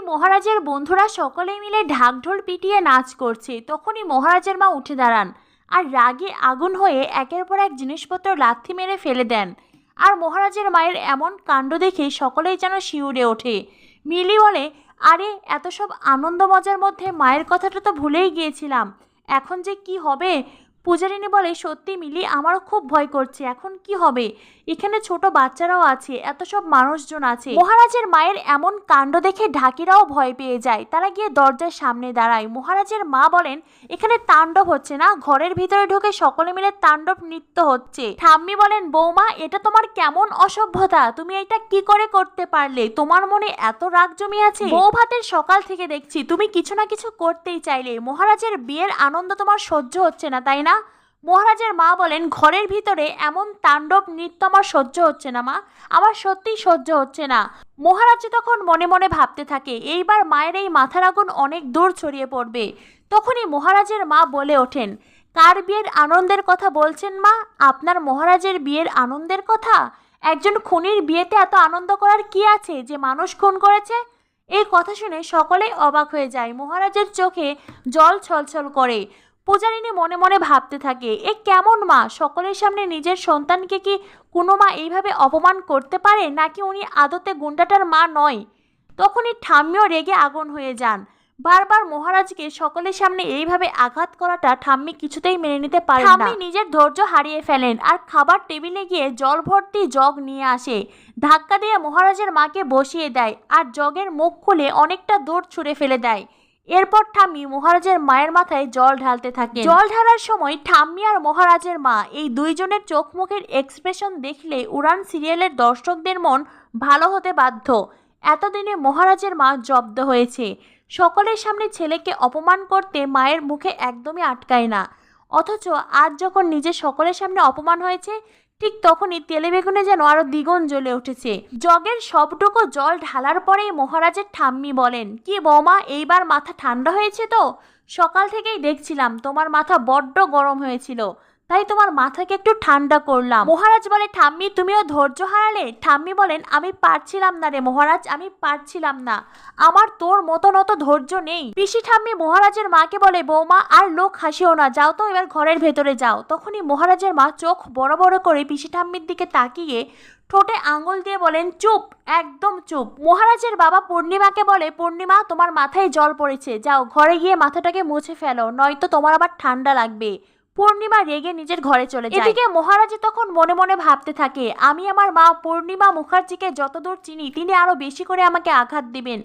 মহারাজের বন্ধুরা সকলে মিলে ঢাকঢোল পিটিয়ে নাচ করছে। তখনই মহারাজের মা উঠে দাঁড়ান আর রাগে আগুন হয়ে একের পর এক জিনিসপত্র লাথি মেরে ফেলে দেন। আর মহারাজের মায়ের এমন কাণ্ড দেখে সকলেই যেন শিউরে ওঠে। মিলি বলে, আরে এত সব আনন্দ মজার মধ্যে মায়ের কথাটা তো ভুলেই গিয়েছিলাম, এখন যে কি হবে। পূজারিনী বলে, সত্যি মিলি, আমারও খুব ভয় করছে, এখন কি হবে। এখানে ছোট বাচ্চারাও আছে, এত সব মানুষজন আছে। মহারাজের মায়ের এমন কাণ্ড দেখে ঢাকিরাও ভয় পেয়ে যায়। তারা গিয়ে দরজার সামনে দাঁড়ায়। মহারাজের মা বলেন, এখানে তাণ্ডব হচ্ছে না, ঘরের ভিতরে ঢুকে সকলে মিলে তাণ্ডব নৃত্য হচ্ছে। ঠাম্মি বলেন, বৌমা, এটা তোমার কেমন অসভ্যতা, তুমি এটা কি করে করতে পারলে, তোমার মনে এত রাগ জমি আছে। বউ ভাতের সকাল থেকে দেখছি তুমি কিছু না কিছু করতেই চাইলে, মহারাজের বিয়ের আনন্দ তোমার সহ্য হচ্ছে না, তাই না। মহারাজের মা বলেন, ঘরের ভিতরে এমন তাণ্ডব নৃত্য আমার সহ্য হচ্ছে না মা, আমার সত্যিই সহ্য হচ্ছে না। মহারাজ তখন মনে মনে ভাবতে থাকে, এইবার মায়ের এই মাথার আগুন অনেক দূর ছড়িয়ে পড়বে। তখনই মহারাজের মা বলে ওঠেন, কার বিয়ের আনন্দের কথা বলছেন মা, আপনার মহারাজের বিয়ের আনন্দের কথা। একজন খুনির বিয়েতে এত আনন্দ করার কি আছে যে মানুষ খুন করেছে। এই কথা শুনে সকলেই অবাক হয়ে যায়। মহারাজের চোখে জল ছলছল করে। পূজারিনী মনে মনে ভাবতে থাকে, এ কেমন মা, সকলের সামনে নিজের সন্তানকে কি কোনো মা এইভাবে অপমান করতে পারে, নাকি উনি আদতে গুন্ডাটার মা নয়। তখনই ঠাম্মিও রেগে আগুন হয়ে যান। বারবার মহারাজকে সকলের সামনে এইভাবে আঘাত করাটা ঠাম্মি কিছুতেই মেনে নিতে পারেন না। ঠাম্মি নিজের ধৈর্য হারিয়ে ফেলেন আর খাবার টেবিলে গিয়ে জল ভর্তি জগ নিয়ে আসে। ধাক্কা দিয়ে মহারাজের মাকে বসিয়ে দেয় আর জগের মুখ খুলে অনেকটা দূর ছুঁড়ে ফেলে দেয়। এরপর ঠাম্মি মহারাজের মায়ের মাথায় জল ঢালতে থাকে। জল ঢালার সময় ঠাম্মি আর মহারাজের মা এই দুইজনের চোখ মুখের এক্সপ্রেশন দেখলে উড়ান সিরিয়ালের দর্শকদের মন ভালো হতে বাধ্য। এতদিনে মহারাজের মা জব্দ হয়েছে। সকলের সামনে ছেলেকে অপমান করতে মায়ের মুখে একদমই আটকায় না, অথচ আজ যখন নিজের সকলের সামনে অপমান হয়েছে, ঠিক তখনই তেলে বেগুনে যেন আরো দ্বিগুণ জ্বলে উঠেছে। জগের সবটুকু জল ঢালার পরেই মহারাজের ঠাম্মি বলেন, কি বৌমা, এইবার মাথা ঠান্ডা হয়েছে তো। সকাল থেকেই দেখছিলাম তোমার মাথা বড্ড গরম হয়েছিল, তাই তোমার মাথাকে একটু ঠান্ডা করলাম। মহারাজ বলে, ঠাম্মি তুমিও ধৈর্য হারালে। ঠাম্মি বলেন, আমি পারছিলাম না রে মহারাজ, আমি পারছিলাম না, আমার তোর মতন অত ধৈর্য নেই। পিসি ঠাম্মি মহারাজের মাকে বলে, বৌমা আর লোক হাসিও না, যাও তো এবার ঘরের ভেতরে যাও। তখনই মহারাজের মা চোখ বড় বড় করে পিসি ঠাম্মির দিকে তাকিয়ে ঠোঁটে আঙুল দিয়ে বলেন, চুপ, একদম চুপ। মহারাজের বাবা পূর্ণিমাকে বলে, পূর্ণিমা তোমার মাথায় জল পড়েছে, যাও ঘরে গিয়ে মাথাটাকে মুছে ফেলো, নয়তো তোমার আবার ঠান্ডা লাগবে। পূর্ণিমা রেগে নিজের ঘরে চলে যায়। এদিকে মহারাজ তখন মনে মনে ভাবতে থাকে, আমি আমার মা পূর্ণিমা মুখার্জিকে যতদূর চিনি তিনি আরো বেশি করে আমাকে আঘাত দিবেন।